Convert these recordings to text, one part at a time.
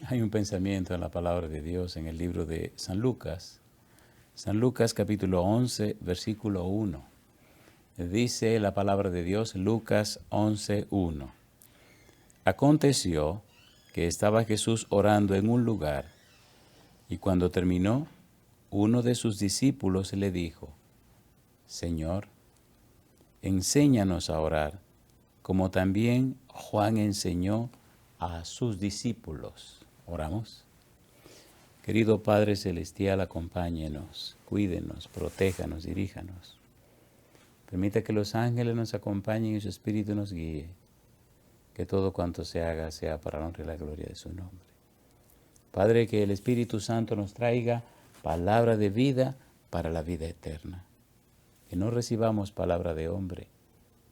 Hay un pensamiento en la palabra de Dios en el libro de San Lucas. San Lucas capítulo 11, versículo 1. Dice la palabra de Dios, Lucas 11, 1. Aconteció que estaba Jesús orando en un lugar, y cuando terminó, uno de sus discípulos le dijo, Señor, enséñanos a orar, como también Juan enseñó a sus discípulos. Oramos. Querido Padre Celestial, acompáñenos, cuídenos, protéjanos, diríjanos. Permita que los ángeles nos acompañen y su Espíritu nos guíe. Que todo cuanto se haga sea para la honra y la gloria de su nombre. Padre, que el Espíritu Santo nos traiga palabra de vida para la vida eterna. Que no recibamos palabra de hombre,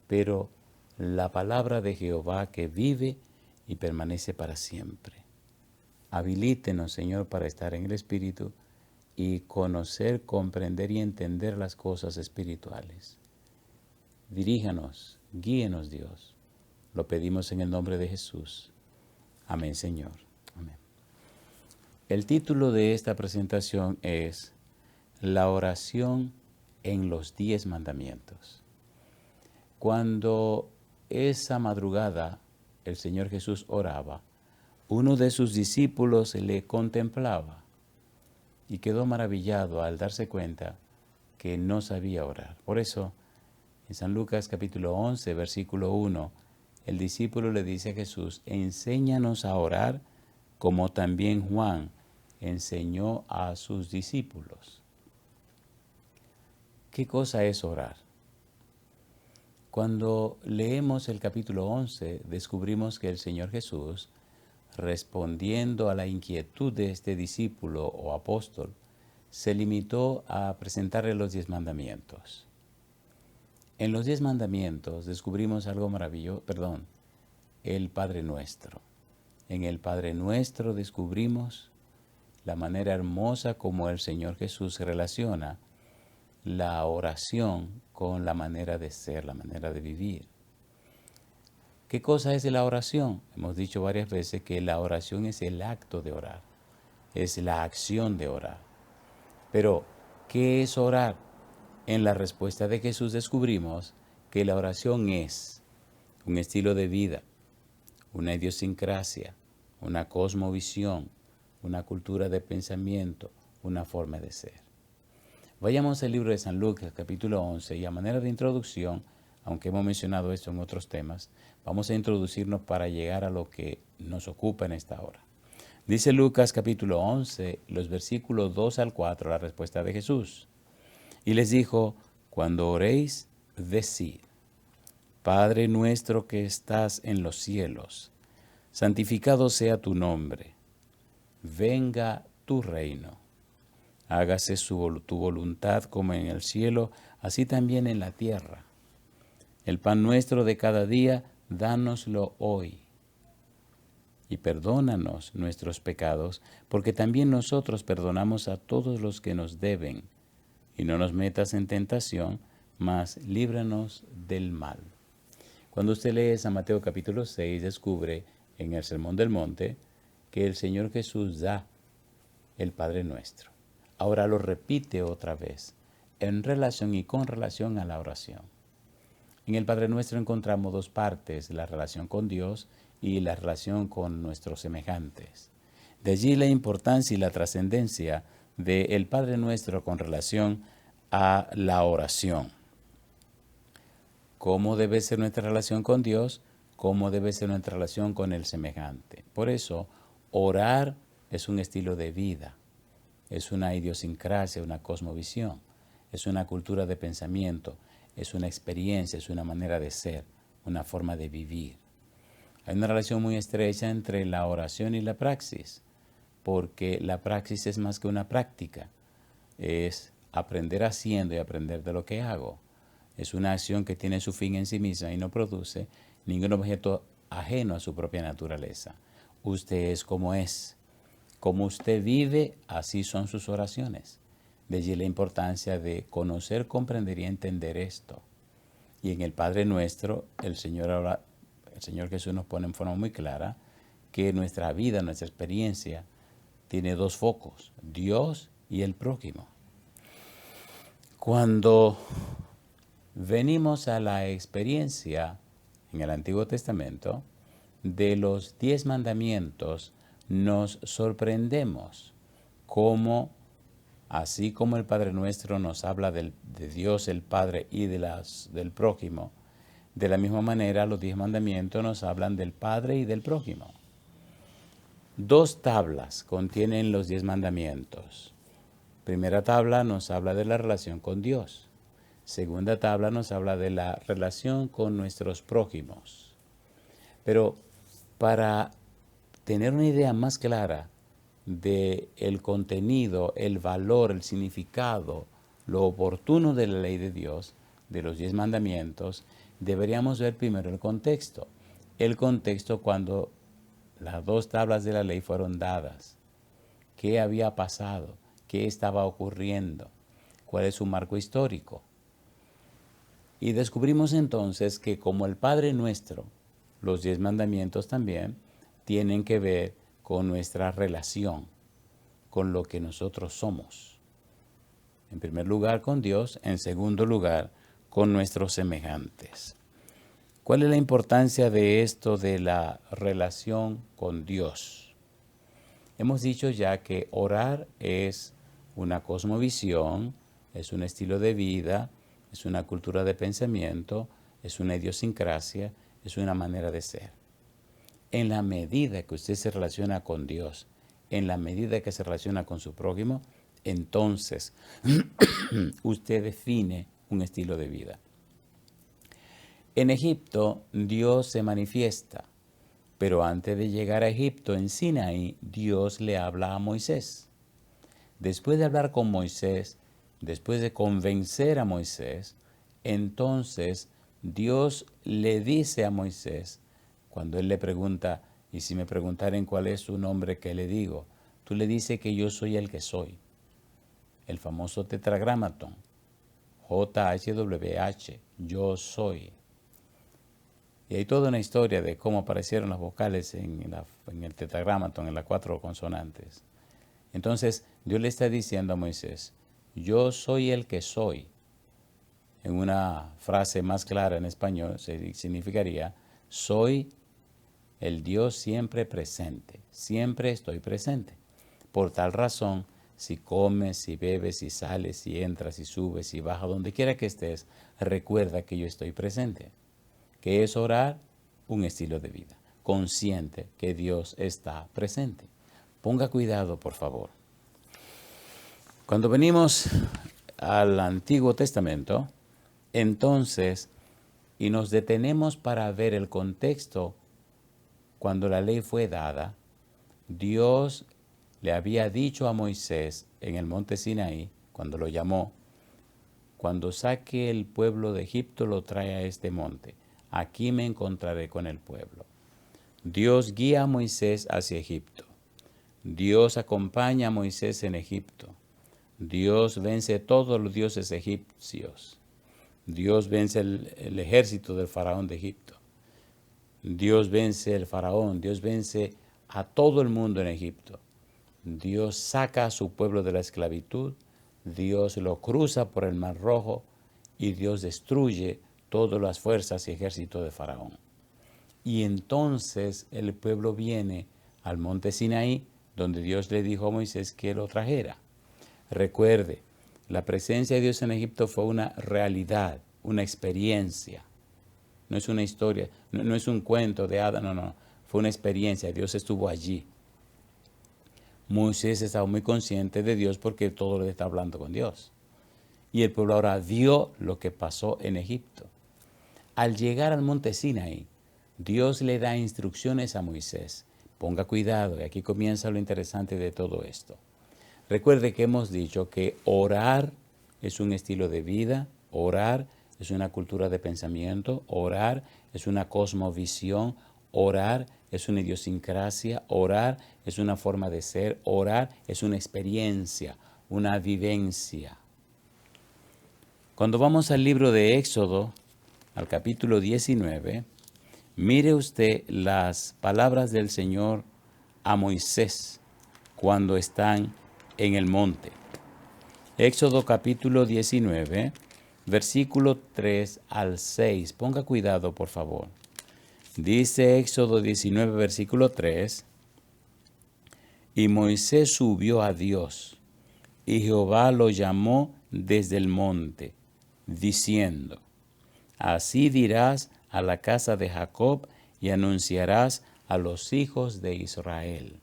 pero la palabra de Jehová que vive y permanece para siempre. Habilítenos, Señor, para estar en el Espíritu y conocer, comprender y entender las cosas espirituales. Diríjanos, guíenos, Dios. Lo pedimos en el nombre de Jesús. Amén, Señor. Amén. El título de esta presentación es La oración en los 10 mandamientos. Cuando esa madrugada el Señor Jesús oraba, uno de sus discípulos le contemplaba y quedó maravillado al darse cuenta que no sabía orar. Por eso, en San Lucas capítulo 11, versículo 1, el discípulo le dice a Jesús, enséñanos a orar como también Juan enseñó a sus discípulos. ¿Qué cosa es orar? Cuando leemos el capítulo 11, descubrimos que el Señor Jesús, respondiendo a la inquietud de este discípulo o apóstol, se limitó a presentarle los 10 mandamientos. En los 10 mandamientos descubrimos algo maravilloso, el Padre Nuestro. En el Padre Nuestro descubrimos la manera hermosa como el Señor Jesús se relaciona la oración con la manera de ser, la manera de vivir. ¿Qué cosa es la oración? Hemos dicho varias veces que la oración es el acto de orar, es la acción de orar. Pero, ¿qué es orar? En la respuesta de Jesús descubrimos que la oración es un estilo de vida, una idiosincrasia, una cosmovisión, una cultura de pensamiento, una forma de ser. Vayamos al libro de San Lucas, capítulo 11, y a manera de introducción, aunque hemos mencionado esto en otros temas, vamos a introducirnos para llegar a lo que nos ocupa en esta hora. Dice Lucas, capítulo 11, los versículos 2 al 4, la respuesta de Jesús. Y les dijo, cuando oréis, decid, Padre nuestro que estás en los cielos, santificado sea tu nombre, venga tu reino. Hágase tu voluntad como en el cielo, así también en la tierra. El pan nuestro de cada día, dánoslo hoy. Y perdónanos nuestros pecados, porque también nosotros perdonamos a todos los que nos deben. Y no nos metas en tentación, mas líbranos del mal. Cuando usted lee San Mateo capítulo 6, descubre en el Sermón del Monte que el Señor Jesús da el Padre Nuestro. Ahora lo repite otra vez, en relación y con relación a la oración. En el Padre Nuestro encontramos dos partes, la relación con Dios y la relación con nuestros semejantes. De allí la importancia y la trascendencia del Padre Nuestro con relación a la oración. ¿Cómo debe ser nuestra relación con Dios? ¿Cómo debe ser nuestra relación con el semejante? Por eso, orar es un estilo de vida. Es una idiosincrasia, una cosmovisión, es una cultura de pensamiento, es una experiencia, es una manera de ser, una forma de vivir. Hay una relación muy estrecha entre la oración y la praxis, porque la praxis es más que una práctica, es aprender haciendo y aprender de lo que hago. Es una acción que tiene su fin en sí misma y no produce ningún objeto ajeno a su propia naturaleza. Usted es como es. Como usted vive, así son sus oraciones. De allí la importancia de conocer, comprender y entender esto. Y en el Padre Nuestro, el Señor Jesús nos pone en forma muy clara que nuestra vida, nuestra experiencia, tiene dos focos, Dios y el prójimo. Cuando venimos a la experiencia en el Antiguo Testamento de los 10 mandamientos, nos sorprendemos cómo, así como el Padre Nuestro nos habla de Dios el Padre y del prójimo, de la misma manera los 10 mandamientos nos hablan del Padre y del prójimo. 2 tablas contienen los 10 mandamientos. Primera tabla nos habla de la relación con Dios. Segunda tabla nos habla de la relación con nuestros prójimos. Pero para tener una idea más clara del contenido, el valor, el significado, lo oportuno de la ley de Dios, de los 10 mandamientos, deberíamos ver primero el contexto. El contexto cuando las 2 tablas de la ley fueron dadas. ¿Qué había pasado? ¿Qué estaba ocurriendo? ¿Cuál es su marco histórico? Y descubrimos entonces que como el Padre Nuestro, los 10 mandamientos también tienen que ver con nuestra relación, con lo que nosotros somos. En primer lugar con Dios, en segundo lugar con nuestros semejantes. ¿Cuál es la importancia de esto de la relación con Dios? Hemos dicho ya que orar es una cosmovisión, es un estilo de vida, es una cultura de pensamiento, es una idiosincrasia, es una manera de ser. En la medida que usted se relaciona con Dios, en la medida que se relaciona con su prójimo, entonces usted define un estilo de vida. En Egipto, Dios se manifiesta, pero antes de llegar a Egipto, en Sinaí, Dios le habla a Moisés. Después de hablar con Moisés, después de convencer a Moisés, entonces Dios le dice a Moisés, cuando él le pregunta, y si me preguntaren cuál es su nombre, ¿qué le digo? Tú le dices que yo soy el que soy. El famoso tetragramatón, JHWH, yo soy. Y hay toda una historia de cómo aparecieron las vocales en el tetragramatón, en las 4 consonantes. Entonces, Dios le está diciendo a Moisés, yo soy el que soy. En una frase más clara en español significaría, soy el Dios siempre presente, siempre estoy presente. Por tal razón, si comes, si bebes, si sales, si entras, si subes, si bajas, donde quiera que estés, recuerda que yo estoy presente. ¿Qué es orar? Un estilo de vida, consciente que Dios está presente. Ponga cuidado, por favor. Cuando venimos al Antiguo Testamento, entonces, y nos detenemos para ver el contexto, cuando la ley fue dada, Dios le había dicho a Moisés en el monte Sinaí, cuando lo llamó, cuando saque el pueblo de Egipto lo trae a este monte, aquí me encontraré con el pueblo. Dios guía a Moisés hacia Egipto. Dios acompaña a Moisés en Egipto. Dios vence todos los dioses egipcios. Dios vence el ejército del faraón de Egipto. Dios vence el faraón. Dios vence a todo el mundo en Egipto. Dios saca a su pueblo de la esclavitud. Dios lo cruza por el Mar Rojo y Dios destruye todas las fuerzas y ejércitos de faraón. Y entonces el pueblo viene al monte Sinaí, donde Dios le dijo a Moisés que lo trajera. Recuerde, la presencia de Dios en Egipto fue una realidad, una experiencia. No es una historia, no es un cuento de hadas, no. Fue una experiencia, Dios estuvo allí. Moisés estaba muy consciente de Dios porque todo le está hablando con Dios. Y el pueblo ahora vio lo que pasó en Egipto. Al llegar al monte Sinaí, Dios le da instrucciones a Moisés. Ponga cuidado, y aquí comienza lo interesante de todo esto. Recuerde que hemos dicho que orar es un estilo de vida, orar es una cultura de pensamiento, orar es una cosmovisión, orar es una idiosincrasia, orar es una forma de ser, orar es una experiencia, una vivencia. Cuando vamos al libro de Éxodo, al capítulo 19, mire usted las palabras del Señor a Moisés cuando están en el monte. Éxodo capítulo 19, versículo 3 al 6. Ponga cuidado, por favor. Dice Éxodo 19, versículo 3. Y Moisés subió a Dios, y Jehová lo llamó desde el monte, diciendo: Así dirás a la casa de Jacob y anunciarás a los hijos de Israel.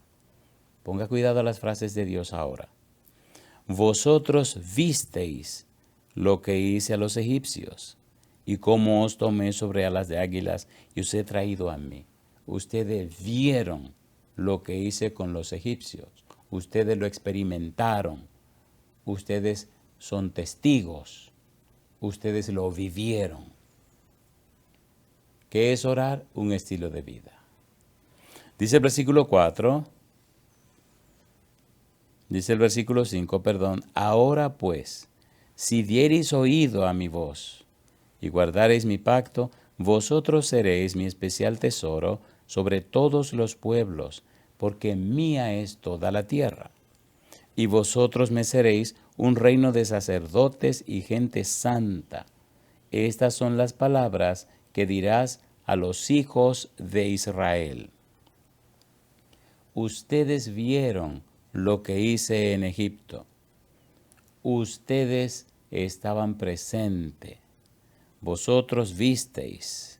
Ponga cuidado a las frases de Dios ahora. Vosotros visteis lo que hice a los egipcios, y cómo os tomé sobre alas de águilas y os he traído a mí. Ustedes vieron lo que hice con los egipcios. Ustedes lo experimentaron. Ustedes son testigos. Ustedes lo vivieron. ¿Qué es orar? Un estilo de vida. Dice el versículo 4. Dice el versículo 5, perdón. Ahora pues, si diereis oído a mi voz y guardareis mi pacto, vosotros seréis mi especial tesoro sobre todos los pueblos, porque mía es toda la tierra. Y vosotros me seréis un reino de sacerdotes y gente santa. Estas son las palabras que dirás a los hijos de Israel. Ustedes vieron lo que hice en Egipto. Ustedes estaban presentes. Vosotros visteis.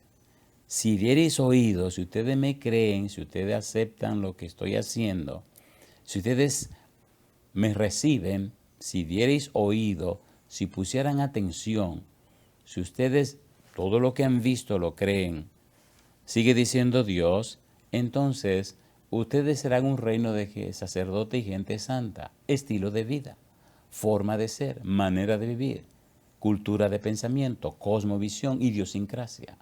Si diereis oído, si ustedes me creen, si ustedes aceptan lo que estoy haciendo, si ustedes me reciben, si diereis oído, si pusieran atención, si ustedes todo lo que han visto lo creen, sigue diciendo Dios, entonces ustedes serán un reino de sacerdote y gente santa, estilo de vida, forma de ser, manera de vivir, cultura de pensamiento, cosmovisión, idiosincrasia.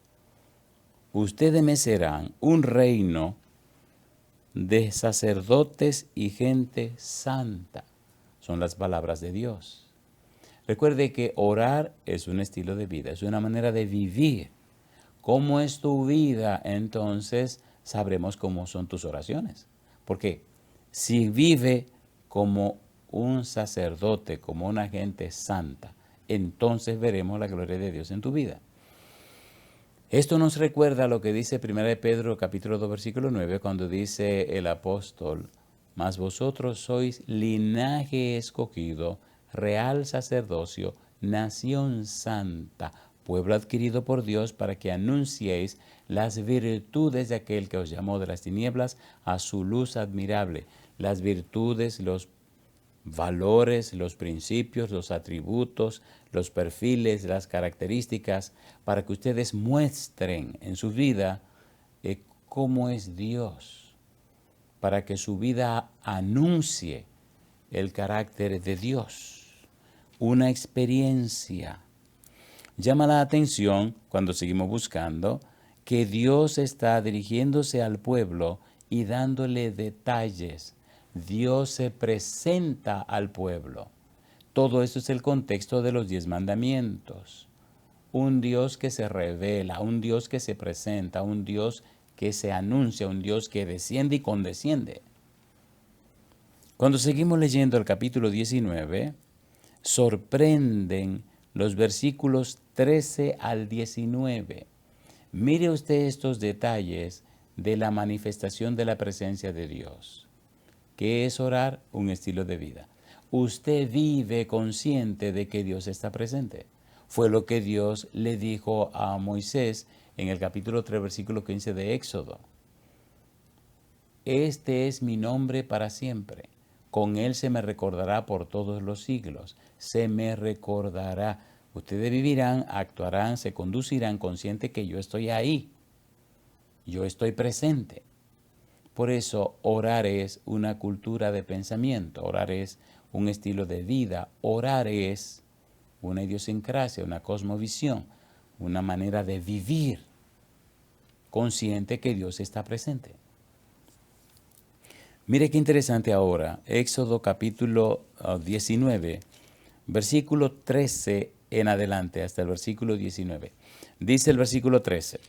Ustedes me serán un reino de sacerdotes y gente santa. Son las palabras de Dios. Recuerde que orar es un estilo de vida, es una manera de vivir. ¿Cómo es tu vida? Entonces sabremos cómo son tus oraciones. Porque si vive como un sacerdote, como una gente santa, entonces veremos la gloria de Dios en tu vida. Esto nos recuerda lo que dice 1 Pedro capítulo 2 versículo 9 cuando dice el apóstol: mas vosotros sois linaje escogido, real sacerdocio, nación santa, pueblo adquirido por Dios para que anunciéis las virtudes de aquel que os llamó de las tinieblas a su luz admirable. Las virtudes, los valores, los principios, los atributos, los perfiles, las características, para que ustedes muestren en su vida cómo es Dios, para que su vida anuncie el carácter de Dios, una experiencia. Llama la atención, cuando seguimos buscando, que Dios está dirigiéndose al pueblo y dándole detalles. Dios se presenta al pueblo. Todo eso es el contexto de los 10 mandamientos. Un Dios que se revela, un Dios que se presenta, un Dios que se anuncia, un Dios que desciende y condesciende. Cuando seguimos leyendo el capítulo 19, sorprenden los versículos 13 al 19. Mire usted estos detalles de la manifestación de la presencia de Dios. ¿Qué es orar? Un estilo de vida. Usted vive consciente de que Dios está presente. Fue lo que Dios le dijo a Moisés en el capítulo 3, versículo 15 de Éxodo. Este es mi nombre para siempre. Con él se me recordará por todos los siglos. Se me recordará. Ustedes vivirán, actuarán, se conducirán consciente que yo estoy ahí. Yo estoy presente. Por eso orar es una cultura de pensamiento, orar es un estilo de vida, orar es una idiosincrasia, una cosmovisión, una manera de vivir consciente que Dios está presente. Mire qué interesante ahora, Éxodo capítulo 19, versículo 13 en adelante hasta el versículo 19. Dice el versículo 13.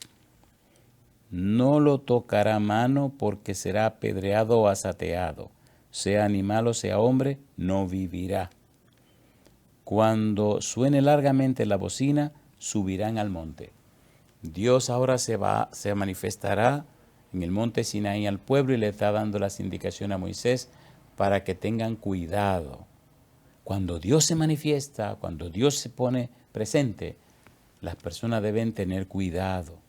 no lo tocará mano porque será apedreado o asateado. Sea animal o sea hombre, no vivirá. Cuando suene largamente la bocina, subirán al monte. Dios ahora se manifestará en el monte Sinaí al pueblo y le está dando las indicaciones a Moisés para que tengan cuidado. Cuando Dios se manifiesta, cuando Dios se pone presente, las personas deben tener cuidado.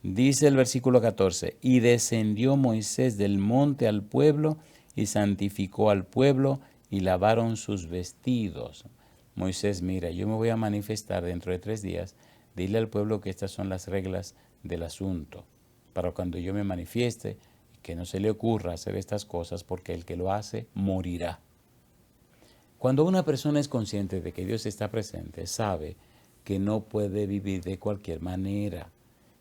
Dice el versículo 14, y descendió Moisés del monte al pueblo y santificó al pueblo y lavaron sus vestidos. Moisés, mira, yo me voy a manifestar dentro de 3 días. Dile al pueblo que estas son las reglas del asunto, para cuando yo me manifieste, que no se le ocurra hacer estas cosas, porque el que lo hace morirá. Cuando una persona es consciente de que Dios está presente, sabe que no puede vivir de cualquier manera,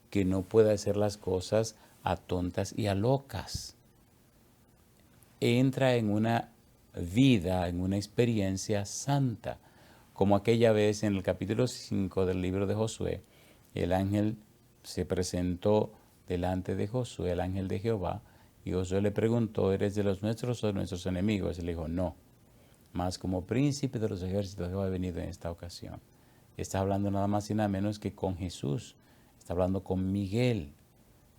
que no puede hacer las cosas a tontas y a locas. Entra en una vida, en una experiencia santa, como aquella vez en el capítulo 5 del libro de Josué, el ángel se presentó delante de Josué, el ángel de Jehová, y Josué le preguntó, ¿eres de los nuestros o de nuestros enemigos? Y le dijo, no, mas como príncipe de los ejércitos Jehová ha venido en esta ocasión. Está hablando nada más y nada menos que con Jesús, está hablando con Miguel,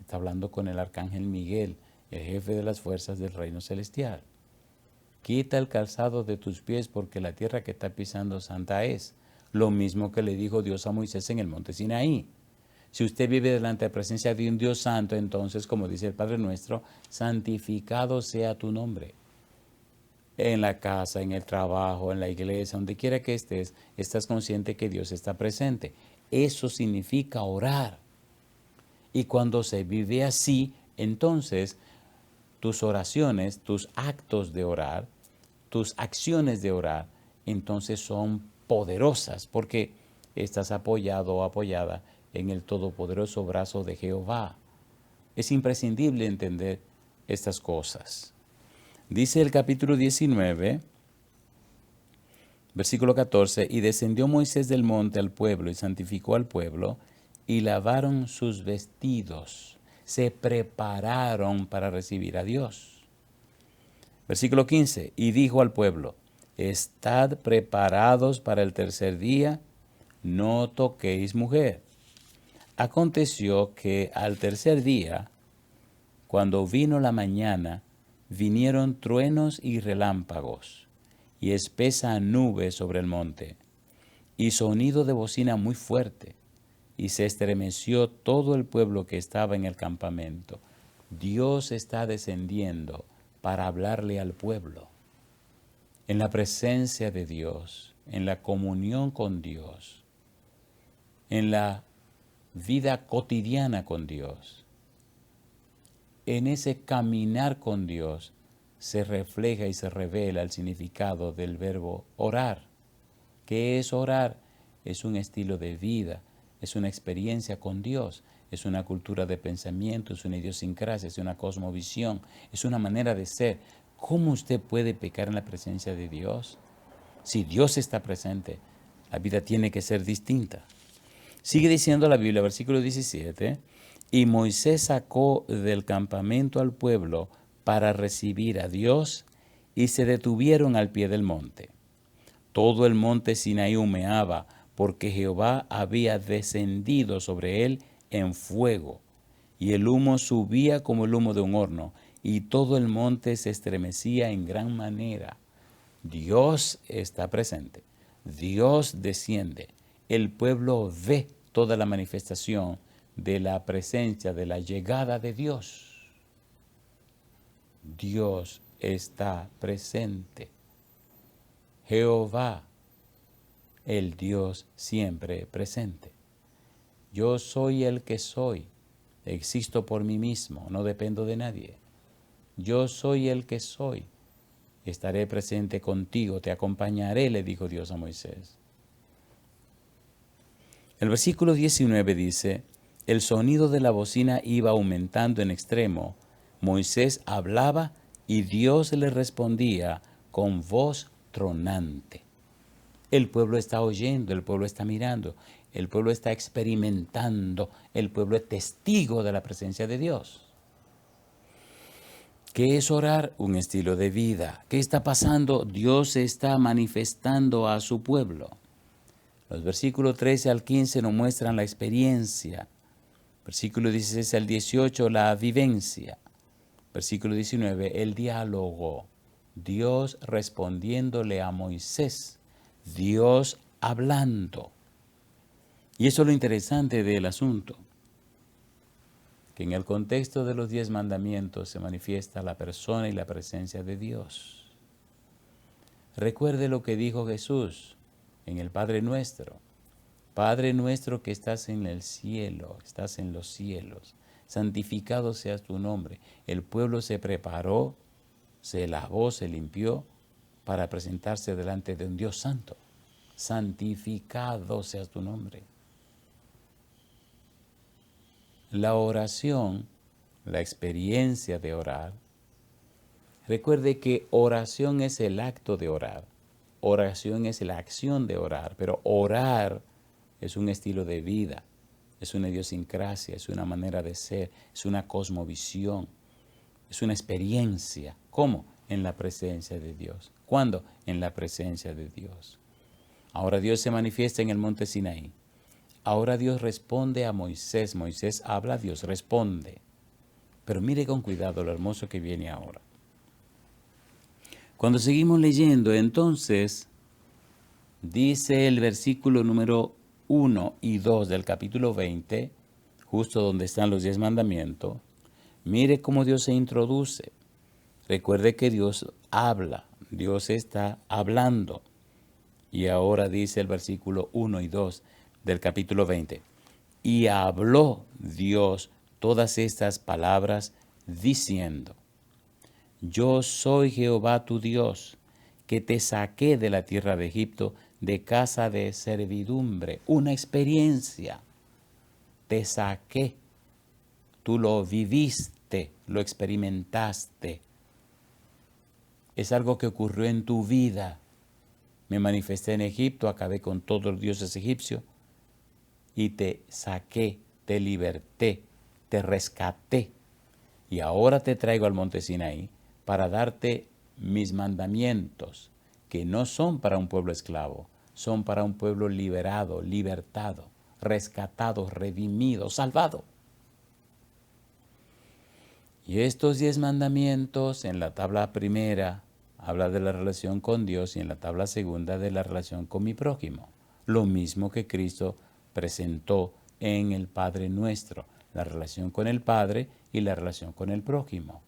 está hablando con el arcángel Miguel, el jefe de las fuerzas del reino celestial. Quita el calzado de tus pies porque la tierra que está pisando santa es. Lo mismo que le dijo Dios a Moisés en el monte Sinaí. Si usted vive delante de la presencia de un Dios santo, entonces, como dice el Padre nuestro, santificado sea tu nombre. En la casa, en el trabajo, en la iglesia, donde quiera que estés, estás consciente que Dios está presente. Eso significa orar. Y cuando se vive así, entonces tus oraciones, tus actos de orar, tus acciones de orar, entonces son poderosas porque estás apoyado o apoyada en el todopoderoso brazo de Jehová. Es imprescindible entender estas cosas. Dice el capítulo 19, versículo 14, y descendió Moisés del monte al pueblo y santificó al pueblo y lavaron sus vestidos, se prepararon para recibir a Dios. Versículo 15, y dijo al pueblo, estad preparados para el tercer día, no toquéis mujer. Aconteció que al tercer día, cuando vino la mañana, vinieron truenos y relámpagos, y espesa nube sobre el monte, y sonido de bocina muy fuerte, y se estremeció todo el pueblo que estaba en el campamento. Dios está descendiendo para hablarle al pueblo. En la presencia de Dios, en la comunión con Dios, en la vida cotidiana con Dios, en ese caminar con Dios, se refleja y se revela el significado del verbo orar. ¿Qué es orar? Es un estilo de vida, es una experiencia con Dios, es una cultura de pensamiento, es una idiosincrasia, es una cosmovisión, es una manera de ser. ¿Cómo usted puede pecar en la presencia de Dios? Si Dios está presente, la vida tiene que ser distinta. Sigue diciendo la Biblia, versículo 17, y Moisés sacó del campamento al pueblo para recibir a Dios, y se detuvieron al pie del monte. Todo el monte Sinaí humeaba, porque Jehová había descendido sobre él en fuego, y el humo subía como el humo de un horno, y todo el monte se estremecía en gran manera. Dios está presente, Dios desciende, el pueblo ve toda la manifestación de la presencia, de la llegada de Dios. Dios está presente. Jehová, el Dios siempre presente. Yo soy el que soy, existo por mí mismo, no dependo de nadie. Yo soy el que soy, estaré presente contigo, te acompañaré, le dijo Dios a Moisés. El versículo 19 dice, el sonido de la bocina iba aumentando en extremo. Moisés hablaba y Dios le respondía con voz tronante. El pueblo está oyendo, el pueblo está mirando. el pueblo está experimentando, el pueblo es testigo de la presencia de Dios. ¿Qué es orar? Un estilo de vida. ¿Qué está pasando? Dios se está manifestando a su pueblo. Los versículos 13 al 15 nos muestran la experiencia. Versículo 16 al 18, la vivencia. Versículo 19, el diálogo. Dios respondiéndole a Moisés. Dios hablando. Y eso es lo interesante del asunto. Que en el contexto de los 10 mandamientos se manifiesta la persona y la presencia de Dios. Recuerde lo que dijo Jesús en el Padre Nuestro. Padre nuestro que estás en el cielo, estás en los cielos, santificado sea tu nombre. El pueblo se preparó, se lavó, se limpió para presentarse delante de un Dios santo. Santificado sea tu nombre. La oración, la experiencia de orar, recuerde que oración es el acto de orar, oración es la acción de orar, pero orar es un estilo de vida, es una idiosincrasia, es una manera de ser, es una cosmovisión, es una experiencia. ¿Cómo? En la presencia de Dios. ¿Cuándo? En la presencia de Dios. Ahora Dios se manifiesta en el monte Sinaí. Ahora Dios responde a Moisés. Moisés habla, Dios responde. Pero mire con cuidado lo hermoso que viene ahora. Cuando seguimos leyendo, entonces, dice el versículo número 1 y 2 del capítulo 20, justo donde están los 10 mandamientos, mire cómo Dios se introduce. Recuerde que Dios habla, Dios está hablando. Y ahora dice el versículo 1 y 2 del capítulo 20. Y habló Dios todas estas palabras diciendo, yo soy Jehová tu Dios, que te saqué de la tierra de Egipto, de casa de servidumbre. Una experiencia. Te saqué. Tú lo viviste, lo experimentaste. Es algo que ocurrió en tu vida. Me manifesté en Egipto, acabé con todos los dioses egipcios y te saqué, te liberté, te rescaté. Y ahora te traigo al monte Sinaí para darte mis mandamientos, que no son para un pueblo esclavo, son para un pueblo liberado, libertado, rescatado, redimido, salvado. Y estos 10 mandamientos en la tabla primera habla de la relación con Dios y en la tabla segunda de la relación con mi prójimo. Lo mismo que Cristo presentó en el Padre Nuestro, la relación con el Padre y la relación con el prójimo.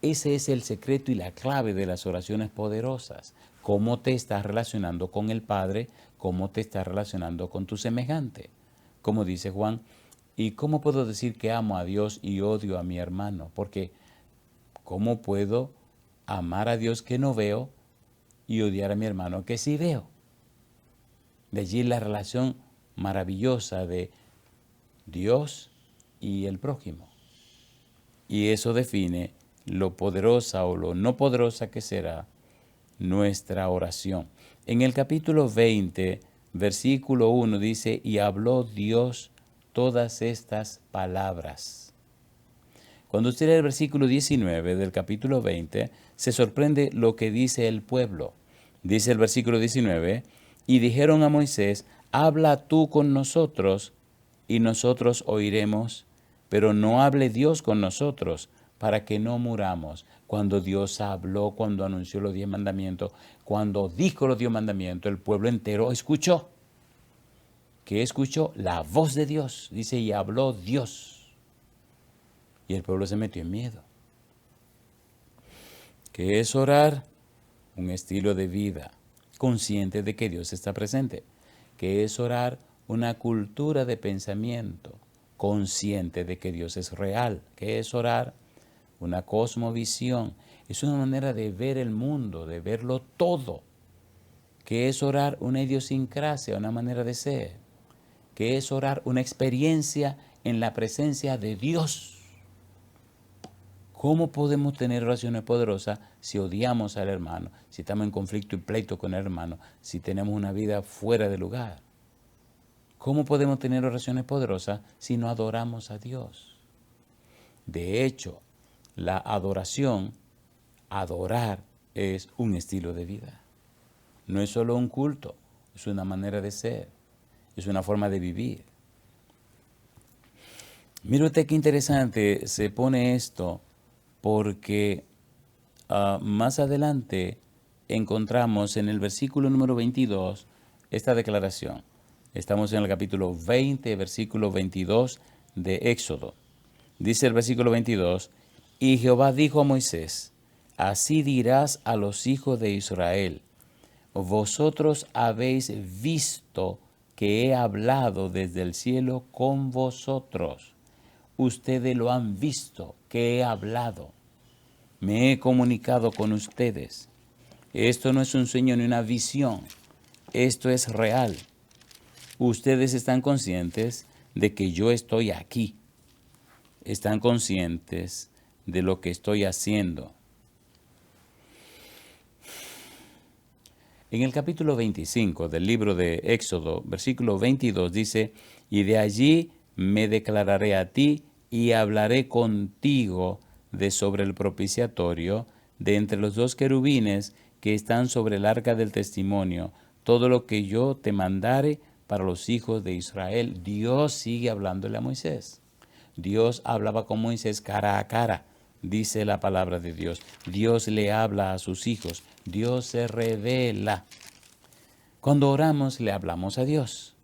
Ese es el secreto y la clave de las oraciones poderosas. Cómo te estás relacionando con el Padre, cómo te estás relacionando con tu semejante. Como dice Juan, ¿y cómo puedo decir que amo a Dios y odio a mi hermano? Porque ¿cómo puedo amar a Dios que no veo y odiar a mi hermano que sí veo? De allí la relación maravillosa de Dios y el prójimo. Y eso define lo poderosa o lo no poderosa que será nuestra oración. En el capítulo 20, versículo 1 dice, y habló Dios todas estas palabras. Cuando usted lee el versículo 19 del capítulo 20, se sorprende lo que dice el pueblo. Dice el versículo 19, y dijeron a Moisés, habla tú con nosotros y nosotros oiremos, pero no hable Dios con nosotros para que no muramos. Cuando Dios habló, cuando anunció los 10 mandamientos, cuando dijo los 10 mandamientos, el pueblo entero escuchó. ¿Qué escuchó? La voz de Dios. Dice, y habló Dios. Y el pueblo se metió en miedo. ¿Qué es orar? Un estilo de vida, consciente de que Dios está presente. ¿Qué es orar? Una cultura de pensamiento, consciente de que Dios es real. ¿Qué es orar? Una cosmovisión. Es una manera de ver el mundo, de verlo todo. ¿Qué es orar? Una idiosincrasia, una manera de ser. ¿Qué es orar? Una experiencia en la presencia de Dios. ¿Cómo podemos tener oraciones poderosas si odiamos al hermano, si estamos en conflicto y pleito con el hermano, si tenemos una vida fuera de lugar? ¿Cómo podemos tener oraciones poderosas si no adoramos a Dios? De hecho, la adoración, adorar, es un estilo de vida. No es solo un culto, es una manera de ser, es una forma de vivir. Mire usted qué interesante se pone esto, porque más adelante encontramos en el versículo número 22 esta declaración. Estamos en el capítulo 20, versículo 22 de Éxodo. Dice el versículo 22, y Jehová dijo a Moisés, así dirás a los hijos de Israel, vosotros habéis visto que he hablado desde el cielo con vosotros. Ustedes lo han visto que he hablado. Me he comunicado con ustedes. Esto no es un sueño ni una visión. Esto es real. Ustedes están conscientes de que yo estoy aquí. Están conscientes de lo que estoy haciendo. En el capítulo 25 del libro de Éxodo, versículo 22 dice, y de allí me declararé a ti y hablaré contigo de sobre el propiciatorio, de entre los dos querubines que están sobre el arca del testimonio, todo lo que yo te mandare para los hijos de Israel. Dios sigue hablándole a Moisés. Dios hablaba con Moisés cara a cara, dice la palabra de Dios. Dios le habla a sus hijos. Dios se revela. Cuando oramos, le hablamos a Dios.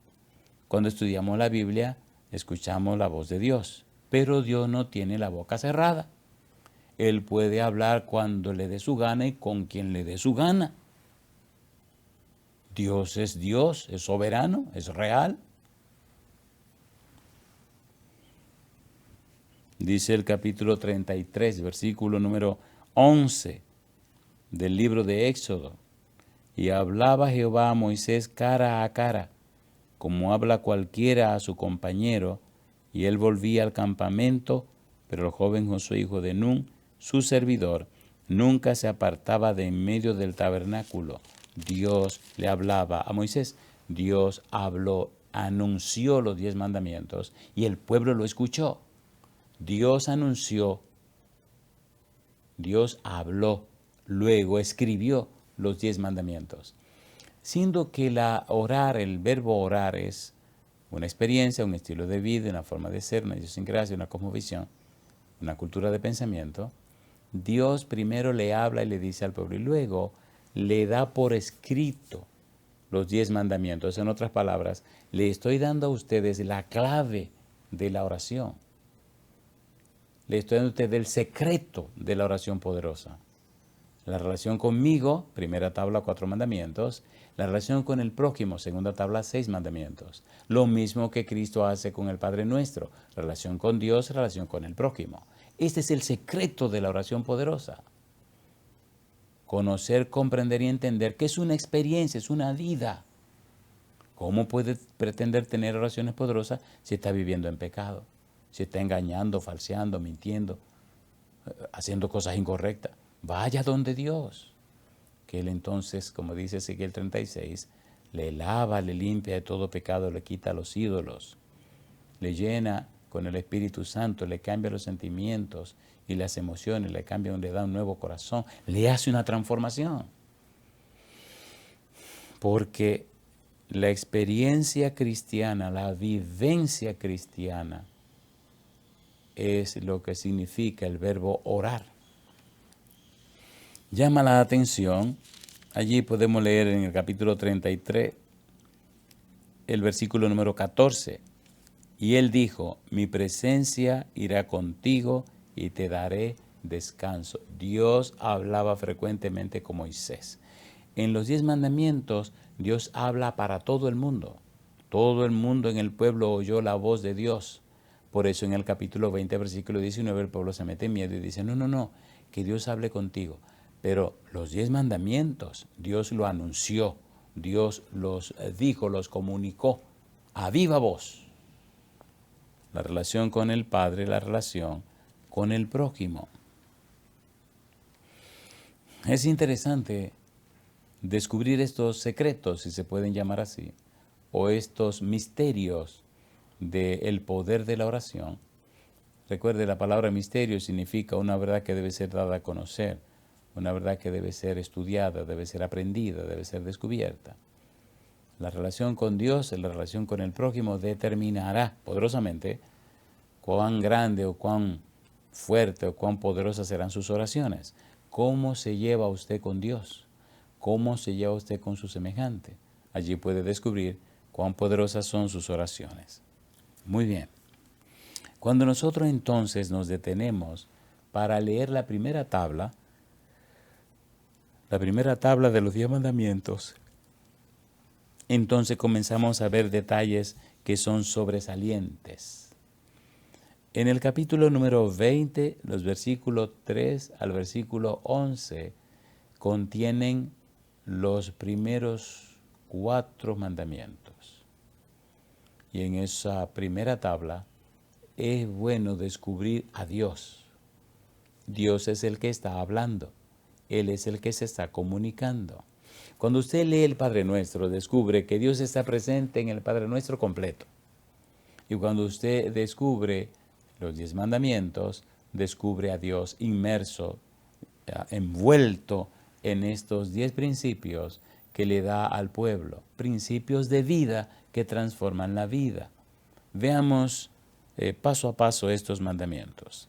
Cuando estudiamos la Biblia, escuchamos la voz de Dios. Pero Dios no tiene la boca cerrada. Él puede hablar cuando le dé su gana y con quien le dé su gana. Dios, es soberano, es real. Dice el capítulo 33, versículo número 11 del libro de Éxodo. Y hablaba Jehová a Moisés cara a cara, como habla cualquiera a su compañero, y él volvía al campamento, pero el joven Josué, hijo de Nun, su servidor, nunca se apartaba de en medio del tabernáculo. Dios le hablaba a Moisés. Dios habló, anunció los 10 mandamientos, y el pueblo lo escuchó. Dios anunció, Dios habló, luego escribió los 10 mandamientos. Siendo que el verbo orar es una experiencia, un estilo de vida, una forma de ser, una idiosincrasia, una cosmovisión, una cultura de pensamiento, Dios primero le habla y le dice al pueblo y luego le da por escrito los 10 mandamientos. En otras palabras, le estoy dando a ustedes la clave de la oración. Le estoy dando a ustedes el secreto de la oración poderosa. La relación conmigo, primera tabla, 4 mandamientos. La relación con el prójimo, segunda tabla, 6 mandamientos. Lo mismo que Cristo hace con el Padre Nuestro. Relación con Dios, relación con el prójimo. Este es el secreto de la oración poderosa. Conocer, comprender y entender que es una experiencia, es una vida. ¿Cómo puede pretender tener oraciones poderosas si está viviendo en pecado? Si está engañando, falseando, mintiendo, haciendo cosas incorrectas. Vaya donde Dios, que Él entonces, como dice Ezequiel 36, le lava, le limpia de todo pecado, le quita los ídolos, le llena con el Espíritu Santo, le cambia los sentimientos y las emociones, le da un nuevo corazón, le hace una transformación. Porque la experiencia cristiana, la vivencia cristiana, es lo que significa el verbo orar. Llama la atención, allí podemos leer en el capítulo 33, el versículo número 14. Y él dijo, mi presencia irá contigo y te daré descanso. Dios hablaba frecuentemente con Moisés. En los 10 mandamientos, Dios habla para todo el mundo. Todo el mundo en el pueblo oyó la voz de Dios. Por eso en el capítulo 20, versículo 19, el pueblo se mete en miedo y dice, no, que Dios hable contigo. Pero los 10 mandamientos, Dios lo anunció, Dios los dijo, los comunicó a viva voz. La relación con el Padre, la relación con el prójimo. Es interesante descubrir estos secretos, si se pueden llamar así, o estos misterios del poder de la oración. Recuerde, la palabra misterio significa una verdad que debe ser dada a conocer, una verdad que debe ser estudiada, debe ser aprendida, debe ser descubierta. La relación con Dios, la relación con el prójimo determinará poderosamente cuán grande o cuán fuerte o cuán poderosas serán sus oraciones. ¿Cómo se lleva usted con Dios? ¿Cómo se lleva usted con su semejante? Allí puede descubrir cuán poderosas son sus oraciones. Muy bien. Cuando nosotros entonces nos detenemos para leer la primera tabla de los 10 mandamientos, entonces comenzamos a ver detalles que son sobresalientes. En el capítulo número 20, los versículos 3 al versículo 11 contienen los primeros 4 mandamientos. Y en esa primera tabla es bueno descubrir a Dios. Dios es el que está hablando. Él es el que se está comunicando. Cuando usted lee el Padre Nuestro, descubre que Dios está presente en el Padre Nuestro completo. Y cuando usted descubre los 10 mandamientos, descubre a Dios inmerso, envuelto en estos 10 principios que le da al pueblo. Principios de vida que transforman la vida. Veamos paso a paso estos mandamientos.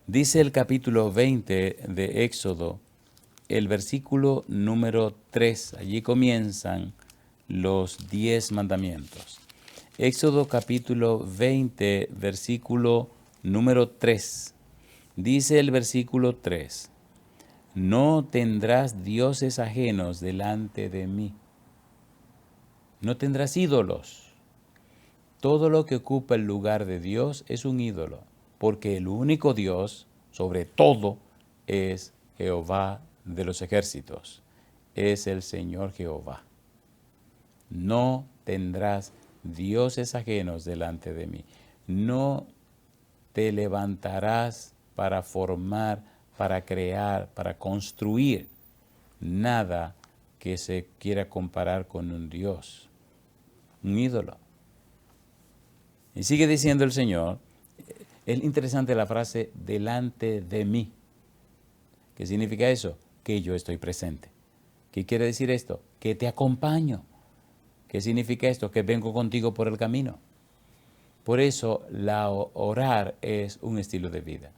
Dice el capítulo 20 de Éxodo, el versículo número 3, allí comienzan los 10 mandamientos. Éxodo capítulo 20, versículo número 3. Dice el versículo 3, no tendrás dioses ajenos delante de mí. No tendrás ídolos. Todo lo que ocupa el lugar de Dios es un ídolo, porque el único Dios sobre todo es Jehová de los ejércitos, es el Señor Jehová. No tendrás dioses ajenos delante de mí. No te levantarás para formar, para crear, para construir nada que se quiera comparar con un Dios, un ídolo. Y sigue diciendo el Señor, es interesante la frase, delante de mí. ¿Qué significa eso? Que yo estoy presente. ¿Qué quiere decir esto? Que te acompaño. ¿Qué significa esto? Que vengo contigo por el camino. Por eso orar es un estilo de vida.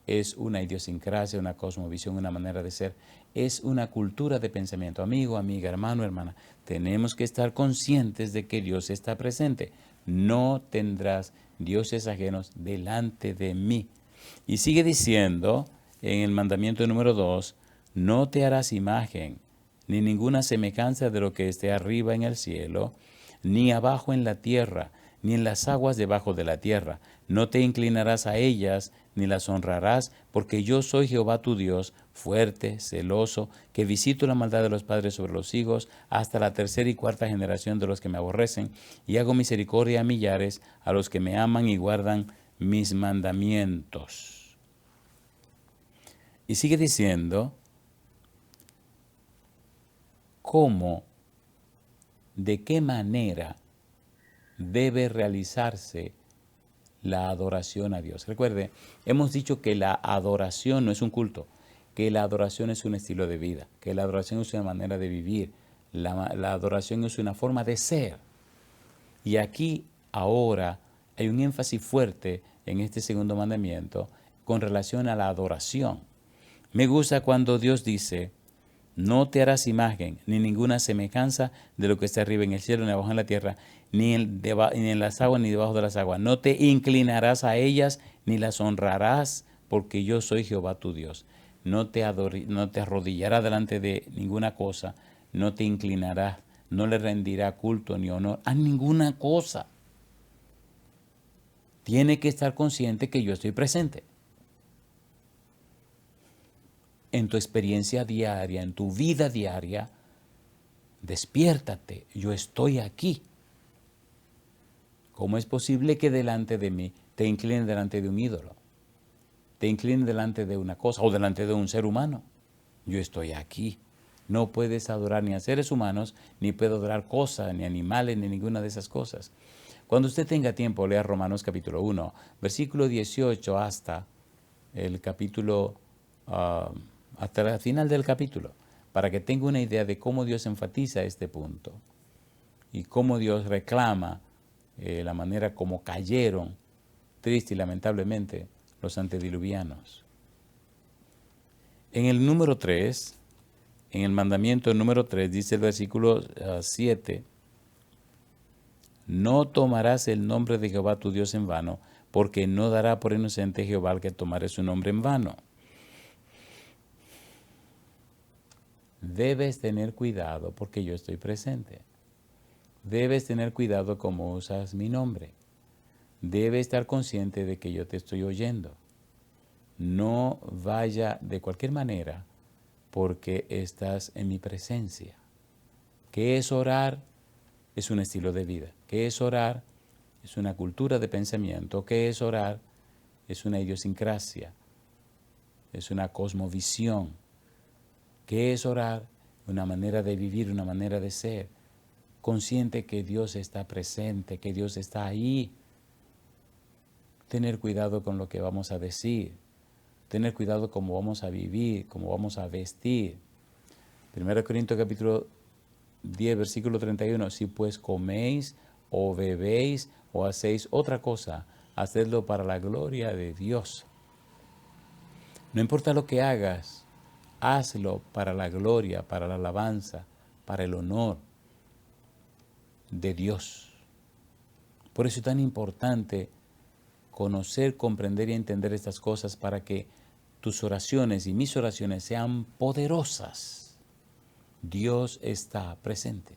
Es una idiosincrasia, una cosmovisión, una manera de ser. Es una cultura de pensamiento. Amigo, amiga, hermano, hermana, tenemos que estar conscientes de que Dios está presente. No tendrás dioses ajenos delante de mí. Y sigue diciendo en el mandamiento número 2, no te harás imagen, ni ninguna semejanza de lo que esté arriba en el cielo, ni abajo en la tierra, ni en las aguas debajo de la tierra. No te inclinarás a ellas, ni las honrarás, porque yo soy Jehová tu Dios, fuerte, celoso, que visito la maldad de los padres sobre los hijos, hasta la 3ª y 4ª generación de los que me aborrecen, y hago misericordia a millares, a los que me aman y guardan mis mandamientos. Y sigue diciendo, ¿cómo, de qué manera debe realizarse la adoración a Dios? Recuerde, hemos dicho que la adoración no es un culto, que la adoración es un estilo de vida, que la adoración es una manera de vivir, la adoración es una forma de ser. Y aquí, ahora, hay un énfasis fuerte en este segundo mandamiento con relación a la adoración. Me gusta cuando Dios dice, no te harás imagen, ni ninguna semejanza de lo que está arriba en el cielo, ni abajo en la tierra, ni en las aguas, ni debajo de las aguas. No te inclinarás a ellas, ni las honrarás, porque yo soy Jehová tu Dios. No te arrodillarás delante de ninguna cosa, no te inclinarás, no le rendirá culto ni honor a ninguna cosa. Tiene que estar consciente que yo estoy presente. En tu experiencia diaria, en tu vida diaria, despiértate, yo estoy aquí. ¿Cómo es posible que delante de mí te inclinen delante de un ídolo? Te inclinen delante de una cosa o delante de un ser humano. Yo estoy aquí, No puedes adorar ni a seres humanos, ni puedes adorar cosas, ni animales, ni ninguna de esas cosas. Cuando usted tenga tiempo, lea Romanos capítulo 1, versículo 18 hasta el capítulo, hasta el final del capítulo, para que tenga una idea de cómo Dios enfatiza este punto y cómo Dios reclama la manera como cayeron, triste y lamentablemente, los antediluvianos. En el número 3, en el mandamiento número 3, dice el versículo 7, no tomarás el nombre de Jehová tu Dios en vano, porque no dará por inocente Jehová al que tomare su nombre en vano. Debes tener cuidado porque yo estoy presente. Debes tener cuidado cómo usas mi nombre. Debes estar consciente de que yo te estoy oyendo. No vaya de cualquier manera porque estás en mi presencia. ¿Qué es orar? Es un estilo de vida. ¿Qué es orar? Es una cultura de pensamiento. ¿Qué es orar? Es una idiosincrasia. Es una cosmovisión. ¿Qué es orar? Una manera de vivir, una manera de ser. Consciente que Dios está presente, que Dios está ahí. Tener cuidado con lo que vamos a decir. Tener cuidado cómo vamos a vivir, cómo vamos a vestir. 1 Corintios capítulo 10, versículo 31. Si pues coméis o bebéis o hacéis otra cosa, hacedlo para la gloria de Dios. No importa lo que hagas, hazlo para la gloria, para la alabanza, para el honor de Dios. Por eso es tan importante conocer, comprender y entender estas cosas para que tus oraciones y mis oraciones sean poderosas. Dios está presente.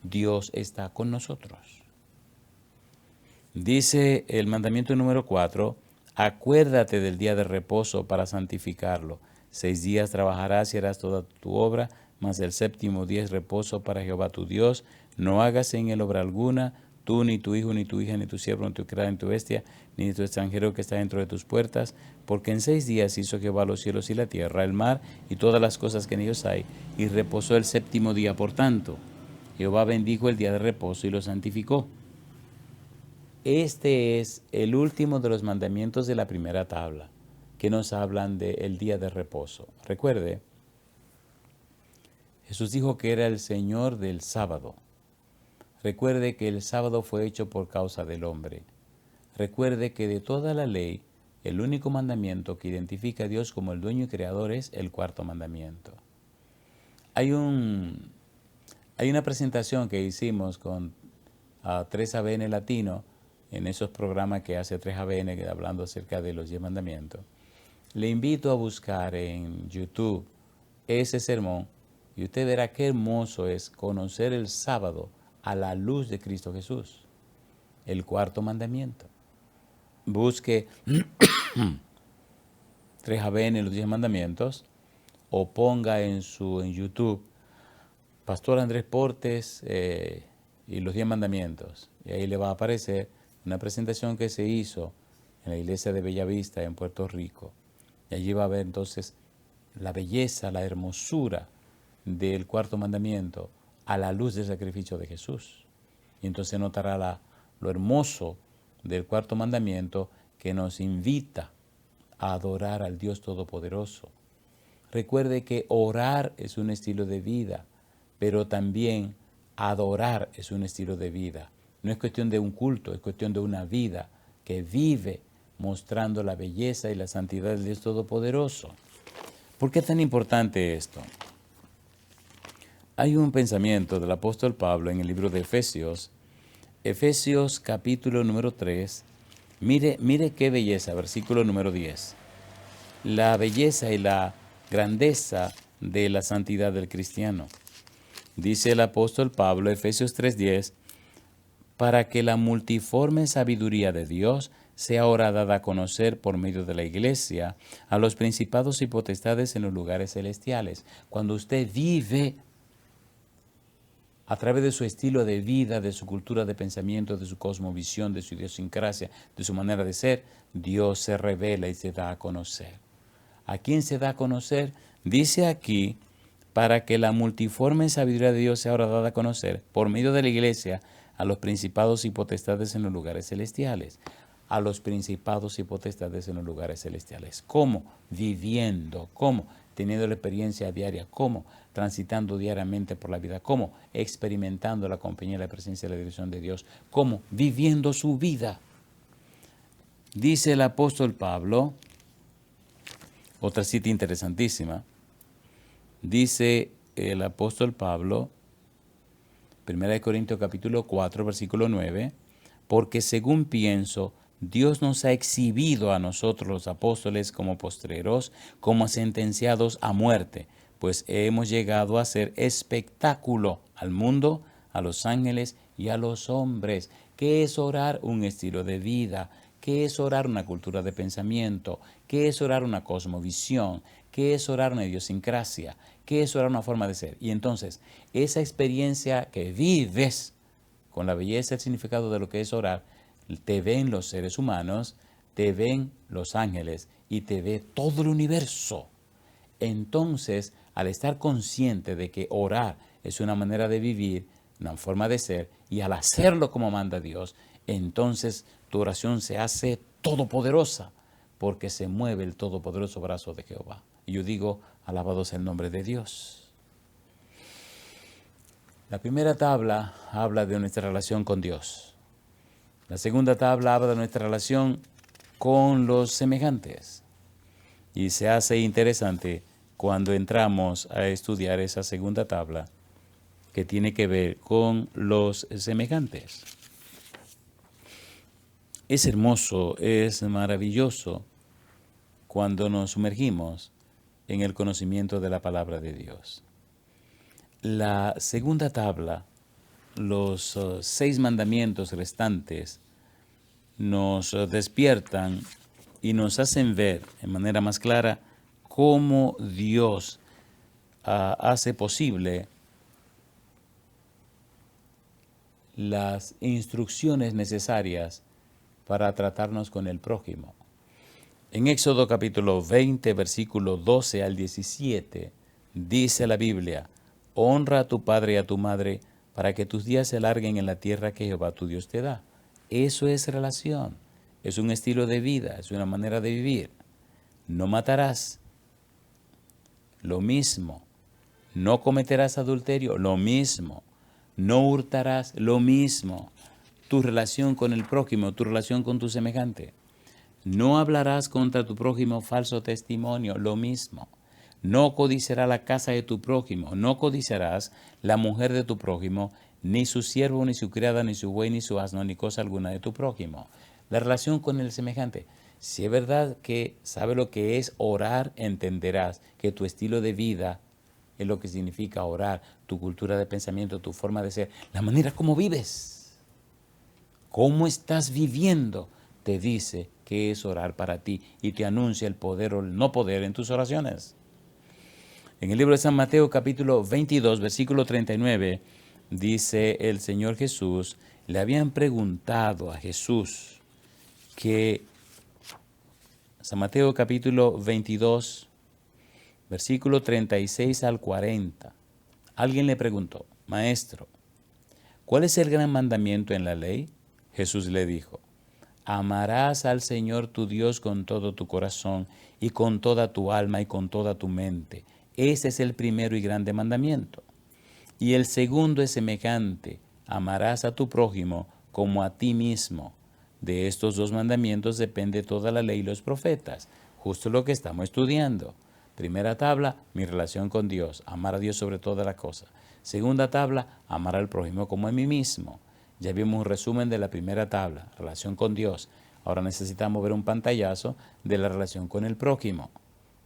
Dios está con nosotros. Dice el mandamiento número 4, acuérdate del día de reposo para santificarlo. 6 días trabajarás y harás toda tu obra, mas el séptimo día es reposo para Jehová tu Dios. No hagas en él obra alguna, tú, ni tu hijo, ni tu hija, ni tu siervo, ni tu criada, ni tu bestia, ni tu extranjero que está dentro de tus puertas, porque en 6 días hizo Jehová los cielos y la tierra, el mar y todas las cosas que en ellos hay, y reposó el séptimo día. Por tanto, Jehová bendijo el día de reposo y lo santificó. Este es el último de los mandamientos de la primera tabla, que nos hablan del día de reposo. Recuerde, Jesús dijo que era el Señor del sábado. Recuerde que el sábado fue hecho por causa del hombre. Recuerde que de toda la ley, el único mandamiento que identifica a Dios como el dueño y creador es el cuarto mandamiento. Hay una presentación que hicimos con 3ABN Latino, en esos programas que hace 3ABN hablando acerca de los 10 mandamientos. Le invito a buscar en YouTube ese sermón y usted verá qué hermoso es conocer el sábado a la luz de Cristo Jesús. El cuarto mandamiento. Busque 3ABN los 10 mandamientos o ponga en YouTube Pastor Andrés Portes y los 10 mandamientos. Y ahí le va a aparecer una presentación que se hizo en la iglesia de Bellavista en Puerto Rico. Y allí va a ver entonces la belleza, la hermosura del cuarto mandamiento a la luz del sacrificio de Jesús. Y entonces notará lo hermoso del cuarto mandamiento que nos invita a adorar al Dios Todopoderoso. Recuerde que orar es un estilo de vida, pero también adorar es un estilo de vida. No es cuestión de un culto, es cuestión de una vida que vive mostrando la belleza y la santidad del Dios Todopoderoso. ¿Por qué es tan importante esto? Hay un pensamiento del apóstol Pablo en el libro de Efesios, Efesios capítulo número 3. Mire qué belleza, versículo número 10. La belleza y la grandeza de la santidad del cristiano. Dice el apóstol Pablo, Efesios 3:10, para que la multiforme sabiduría de Dios sea ahora dada a conocer por medio de la iglesia a los principados y potestades en los lugares celestiales. Cuando usted vive a través de su estilo de vida, de su cultura de pensamiento, de su cosmovisión, de su idiosincrasia, de su manera de ser, Dios se revela y se da a conocer. ¿A quién se da a conocer? Dice aquí, para que la multiforme sabiduría de Dios sea ahora dada a conocer por medio de la iglesia a los principados y potestades en los lugares celestiales. A los principados y potestades en los lugares celestiales. ¿Cómo? Viviendo. ¿Cómo? Teniendo la experiencia diaria. ¿Cómo? Transitando diariamente por la vida. ¿Cómo? Experimentando la compañía y la presencia y la dirección de Dios. ¿Cómo? Viviendo su vida. Dice el apóstol Pablo, otra cita interesantísima, dice el apóstol Pablo, 1 Corintios capítulo 4, versículo 9, porque según pienso, Dios nos ha exhibido a nosotros los apóstoles como postreros, como sentenciados a muerte, pues hemos llegado a ser espectáculo al mundo, a los ángeles y a los hombres. ¿Qué es orar? Un estilo de vida. ¿Qué es orar? Una cultura de pensamiento. ¿Qué es orar? Una cosmovisión. ¿Qué es orar? Una idiosincrasia. ¿Qué es orar? Una forma de ser. Y entonces, esa experiencia que vives con la belleza y el significado de lo que es orar, te ven los seres humanos, te ven los ángeles y te ve todo el universo. Entonces, al estar consciente de que orar es una manera de vivir, una forma de ser, y al hacerlo como manda Dios, entonces tu oración se hace todopoderosa, porque se mueve el todopoderoso brazo de Jehová. Y yo digo, alabado sea el nombre de Dios. La primera tabla habla de nuestra relación con Dios. La segunda tabla habla de nuestra relación con los semejantes. Y se hace interesante cuando entramos a estudiar esa segunda tabla que tiene que ver con los semejantes. Es hermoso, es maravilloso cuando nos sumergimos en el conocimiento de la palabra de Dios. La segunda tabla, los 6 mandamientos restantes, nos despiertan y nos hacen ver de manera más clara cómo Dios hace posible las instrucciones necesarias para tratarnos con el prójimo. En Éxodo capítulo 20, versículo 12 al 17, dice la Biblia, honra a tu padre y a tu madre para que tus días se alarguen en la tierra que Jehová tu Dios te da. Eso es relación, es un estilo de vida, es una manera de vivir. No matarás, lo mismo. No cometerás adulterio, lo mismo. No hurtarás, lo mismo. Tu relación con el prójimo, tu relación con tu semejante. No hablarás contra tu prójimo falso testimonio, lo mismo. No codiciarás la casa de tu prójimo, no codiciarás la mujer de tu prójimo, ni su siervo, ni su criada, ni su buey, ni su asno, ni cosa alguna de tu prójimo. La relación con el semejante. Si es verdad que sabe lo que es orar, entenderás que tu estilo de vida es lo que significa orar, tu cultura de pensamiento, tu forma de ser, la manera como vives. ¿Cómo estás viviendo? Te dice que es orar para ti y te anuncia el poder o el no poder en tus oraciones. En el libro de San Mateo capítulo 22, versículo 39, dice el Señor Jesús, le habían preguntado a Jesús que, San Mateo capítulo 22, versículo 36 al 40, alguien le preguntó, Maestro, ¿cuál es el gran mandamiento en la ley? Jesús le dijo, amarás al Señor tu Dios con todo tu corazón y con toda tu alma y con toda tu mente. Ese es el primero y grande mandamiento. Y el segundo es semejante, amarás a tu prójimo como a ti mismo. De estos 2 mandamientos depende toda la ley y los profetas. Justo lo que estamos estudiando. Primera tabla, mi relación con Dios, amar a Dios sobre toda la cosa. Segunda tabla, amar al prójimo como a mí mismo. Ya vimos un resumen de la primera tabla, relación con Dios. Ahora necesitamos ver un pantallazo de la relación con el prójimo.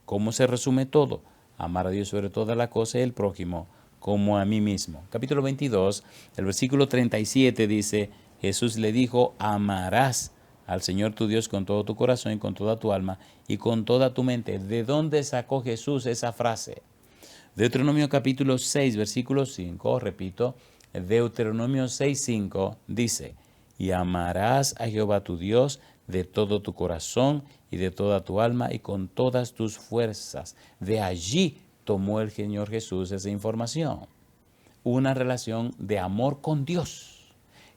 ¿Cómo se resume todo? Amar a Dios sobre toda la cosa y el prójimo como a mí mismo. Capítulo 22, el versículo 37 dice, Jesús le dijo, amarás al Señor tu Dios con todo tu corazón y con toda tu alma y con toda tu mente. ¿De dónde sacó Jesús esa frase? Deuteronomio capítulo 6, versículo 5, repito, Deuteronomio 6:5 dice, y amarás a Jehová tu Dios de todo tu corazón y de toda tu alma y con todas tus fuerzas. De allí tomó el Señor Jesús esa información? Una relación de amor con Dios.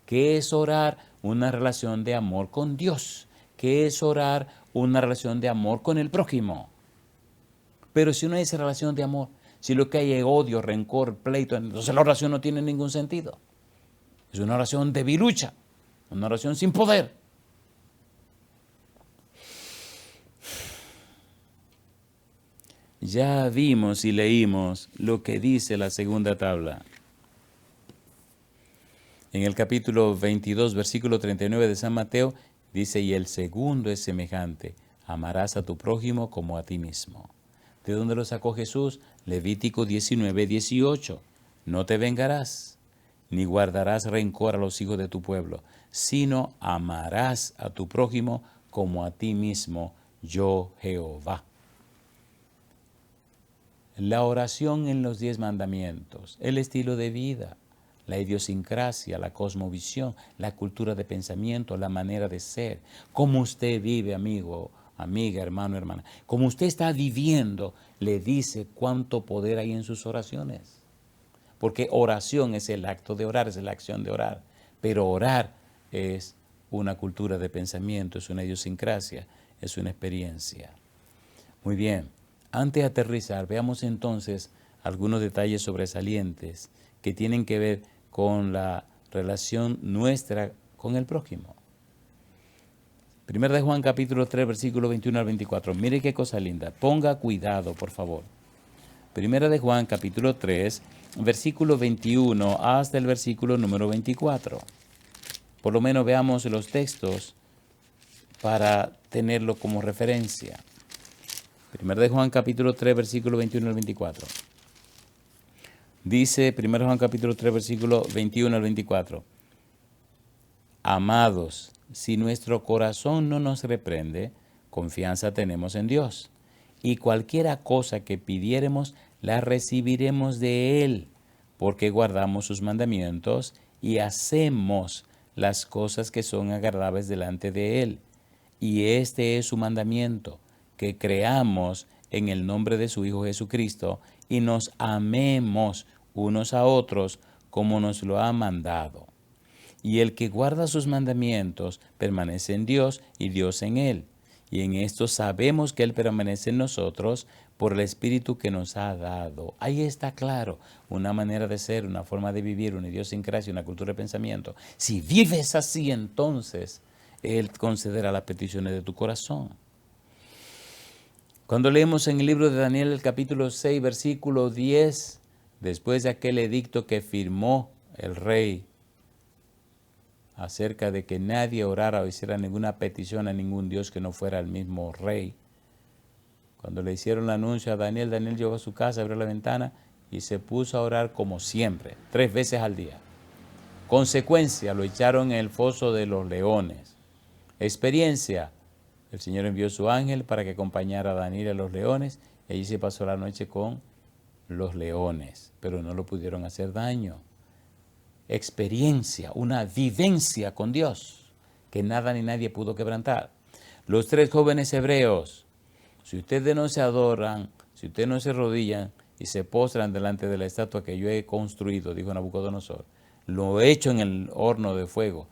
¿Qué es orar? Una relación de amor con Dios. ¿Qué es orar? Una relación de amor con el prójimo. Pero si no hay esa relación de amor, si lo que hay es odio, rencor, pleito, entonces la oración no tiene ningún sentido. Es una oración debilucha, una oración sin poder. Ya vimos y leímos lo que dice la segunda tabla. En el capítulo 22, versículo 39 de San Mateo, dice, y el segundo es semejante, amarás a tu prójimo como a ti mismo. ¿De dónde lo sacó Jesús? Levítico 19, 18. No te vengarás, ni guardarás rencor a los hijos de tu pueblo, sino amarás a tu prójimo como a ti mismo, yo Jehová. La oración en los 10 mandamientos, el estilo de vida, la idiosincrasia, la cosmovisión, la cultura de pensamiento, la manera de ser, cómo usted vive, amigo, amiga, hermano, hermana, cómo usted está viviendo, le dice cuánto poder hay en sus oraciones. Porque oración es el acto de orar, es la acción de orar, pero orar es una cultura de pensamiento, es una idiosincrasia, es una experiencia. Muy bien. Antes de aterrizar, veamos entonces algunos detalles sobresalientes que tienen que ver con la relación nuestra con el prójimo. Primera de Juan capítulo 3, versículo 21 al 24. Mire qué cosa linda. Ponga cuidado, por favor. Primera de Juan capítulo 3, versículo 21 hasta el versículo número 24. Por lo menos veamos los textos para tenerlo como referencia. Primera de Juan capítulo 3, versículo 21 al 24. Dice Primera de Juan capítulo 3, versículo 21 al 24. Amados, si nuestro corazón no nos reprende, confianza tenemos en Dios. Y cualquiera cosa que pidiéremos, la recibiremos de Él, porque guardamos sus mandamientos y hacemos las cosas que son agradables delante de Él. Y este es su mandamiento, que creamos en el nombre de su Hijo Jesucristo y nos amemos unos a otros como nos lo ha mandado. Y el que guarda sus mandamientos permanece en Dios y Dios en él. Y en esto sabemos que Él permanece en nosotros por el Espíritu que nos ha dado. Ahí está claro, una manera de ser, una forma de vivir, una idiosincrasia, una cultura de pensamiento. Si vives así, entonces Él concederá las peticiones de tu corazón. Cuando leemos en el libro de Daniel el capítulo 6, versículo 10, después de aquel edicto que firmó el rey acerca de que nadie orara o hiciera ninguna petición a ningún Dios que no fuera el mismo rey, cuando le hicieron el anuncio a Daniel, Daniel llegó a su casa, abrió la ventana y se puso a orar como siempre, 3 veces al día. Consecuencia, lo echaron en el foso de los leones. Experiencia, el Señor envió su ángel para que acompañara a Daniel a los leones y allí se pasó la noche con los leones, pero no lo pudieron hacer daño. Experiencia, una vivencia con Dios que nada ni nadie pudo quebrantar. Los 3 jóvenes hebreos, si ustedes no se adoran, si ustedes no se arrodillan y se postran delante de la estatua que yo he construido, dijo Nabucodonosor, lo he hecho en el horno de fuego,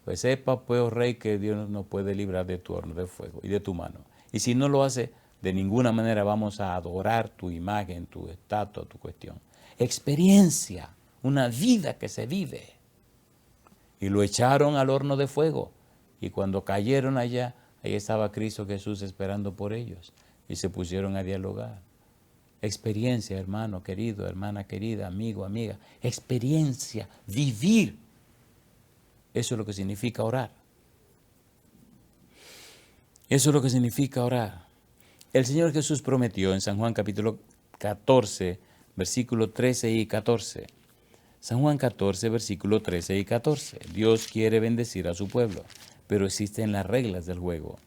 pues sepa, pues, oh rey, que Dios no puede librar de tu horno de fuego y de tu mano. Y si no lo hace, de ninguna manera vamos a adorar tu imagen, tu estatua, tu cuestión. Experiencia, una vida que se vive. Y lo echaron al horno de fuego. Y cuando cayeron allá, ahí estaba Cristo Jesús esperando por ellos. Y se pusieron a dialogar. Experiencia, hermano querido, hermana querida, amigo, amiga. Experiencia, vivir. Eso es lo que significa orar. Eso es lo que significa orar. El Señor Jesús prometió en San Juan capítulo 14, versículos 13 y 14. San Juan 14, versículos 13 y 14. Dios quiere bendecir a su pueblo, pero existen las reglas del juego.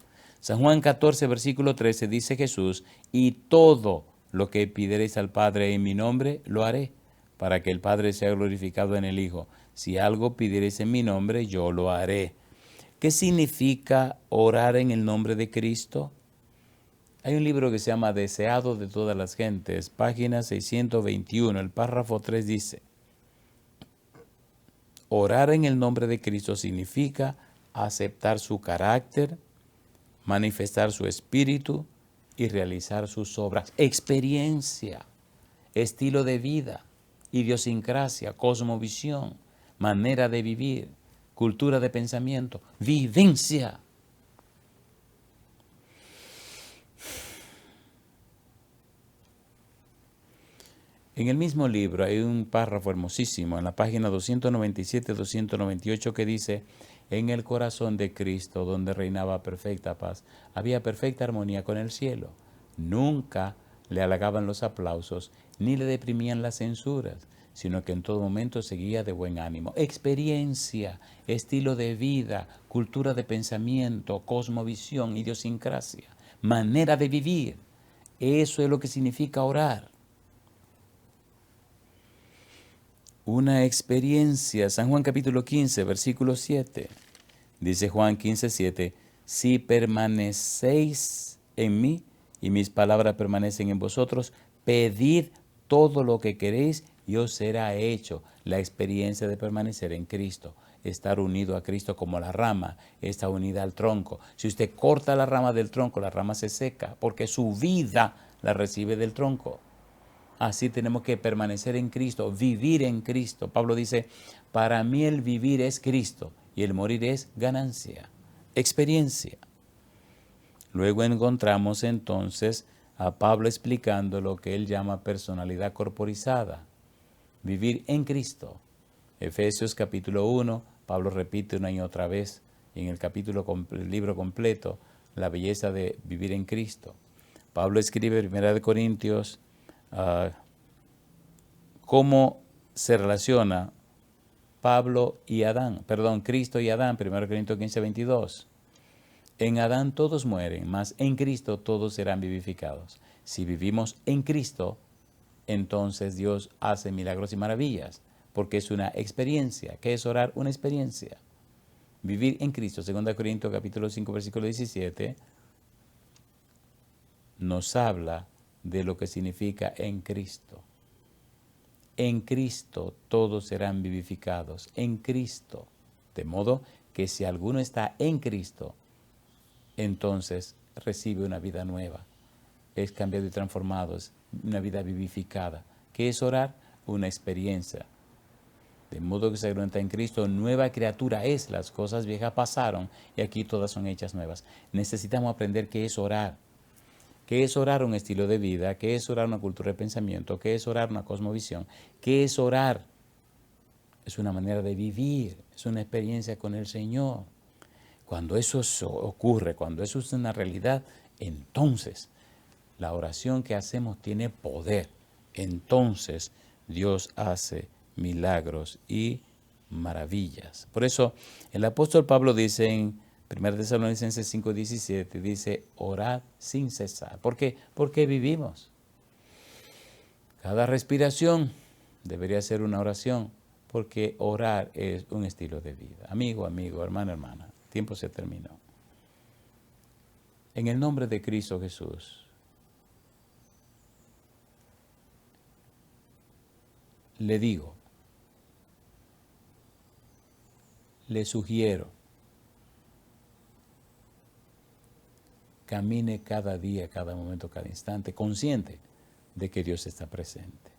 San Juan 14, versículo 13 dice Jesús, y todo lo que pidiereis al Padre en mi nombre, lo haré, para que el Padre sea glorificado en el Hijo. Si algo pidiereis en mi nombre, yo lo haré. ¿Qué significa orar en el nombre de Cristo? Hay un libro que se llama Deseado de todas las gentes, página 621, el párrafo 3 dice: orar en el nombre de Cristo significa aceptar su carácter, manifestar su espíritu y realizar sus obras. Experiencia, estilo de vida, idiosincrasia, cosmovisión, manera de vivir, cultura de pensamiento, vivencia. En el mismo libro hay un párrafo hermosísimo en la página 297-298 que dice: en el corazón de Cristo, donde reinaba perfecta paz, había perfecta armonía con el cielo. Nunca le halagaban los aplausos, ni le deprimían las censuras, sino que en todo momento seguía de buen ánimo. Experiencia, estilo de vida, cultura de pensamiento, cosmovisión, idiosincrasia, manera de vivir. Eso es lo que significa orar. Una experiencia. San Juan capítulo 15, versículo 7. Dice Juan 15, 7. Si permanecéis en mí y mis palabras permanecen en vosotros, pedid todo lo que queréis y os será hecho. La experiencia de permanecer en Cristo, estar unido a Cristo como la rama está unida al tronco. Si usted corta la rama del tronco, la rama se seca porque su vida la recibe del tronco. Así tenemos que permanecer en Cristo, vivir en Cristo. Pablo dice: para mí el vivir es Cristo y el morir es ganancia, experiencia. Luego encontramos entonces a Pablo explicando lo que él llama personalidad corporizada, vivir en Cristo. Efesios capítulo 1, Pablo repite una y otra vez en el libro completo la belleza de vivir en Cristo. Pablo escribe en 1 Corintios cómo se relaciona Cristo y Adán, 1 Corintios 15, 22. En Adán todos mueren, mas en Cristo todos serán vivificados. Si vivimos en Cristo, entonces Dios hace milagros y maravillas, porque es una experiencia. ¿Qué es orar? Una experiencia. Vivir en Cristo, 2 Corintios capítulo 5, versículo 17, nos habla de lo que significa en Cristo. En Cristo todos serán vivificados, en Cristo. De modo que si alguno está en Cristo, entonces recibe una vida nueva. Es cambiado y transformado, es una vida vivificada. ¿Qué es orar? Una experiencia. De modo que si alguno está en Cristo, nueva criatura es. Las cosas viejas pasaron y aquí todas son hechas nuevas. Necesitamos aprender qué es orar. ¿Qué es orar? Un estilo de vida. ¿Qué es orar? Una cultura de pensamiento. ¿Qué es orar? Una cosmovisión. ¿Qué es orar? Es una manera de vivir, es una experiencia con el Señor. Cuando eso ocurre, cuando eso es una realidad, entonces la oración que hacemos tiene poder. Entonces Dios hace milagros y maravillas. Por eso el apóstol Pablo dice en 1 Tesalonicenses 5:17, dice: orad sin cesar. ¿Por qué? Porque vivimos. Cada respiración debería ser una oración, porque orar es un estilo de vida. Amigo, hermano, hermana, el tiempo se terminó. En el nombre de Cristo Jesús, le digo, le sugiero, camine cada día, cada momento, cada instante, consciente de que Dios está presente.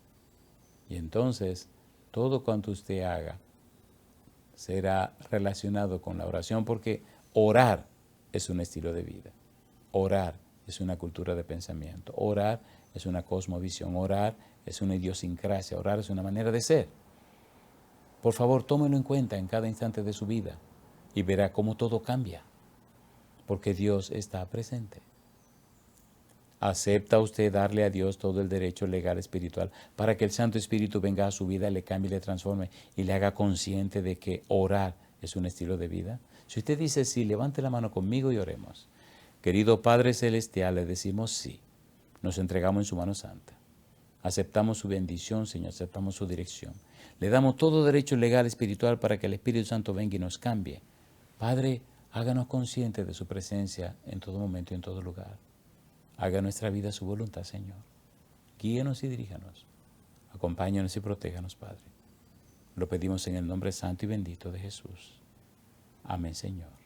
Y entonces, todo cuanto usted haga será relacionado con la oración, porque orar es un estilo de vida. Orar es una cultura de pensamiento. Orar es una cosmovisión. Orar es una idiosincrasia. Orar es una manera de ser. Por favor, tómelo en cuenta en cada instante de su vida y verá cómo todo cambia, porque Dios está presente. ¿Acepta usted darle a Dios todo el derecho legal espiritual para que el Santo Espíritu venga a su vida, le cambie, le transforme y le haga consciente de que orar es un estilo de vida? Si usted dice sí, levante la mano conmigo y oremos. Querido Padre Celestial, le decimos sí. Nos entregamos en su mano santa. Aceptamos su bendición, Señor, aceptamos su dirección. Le damos todo derecho legal espiritual para que el Espíritu Santo venga y nos cambie. Padre, háganos conscientes de su presencia en todo momento y en todo lugar. Haga nuestra vida su voluntad, Señor. Guíenos y diríjanos. Acompáñanos y protéjanos, Padre. Lo pedimos en el nombre santo y bendito de Jesús. Amén, Señor.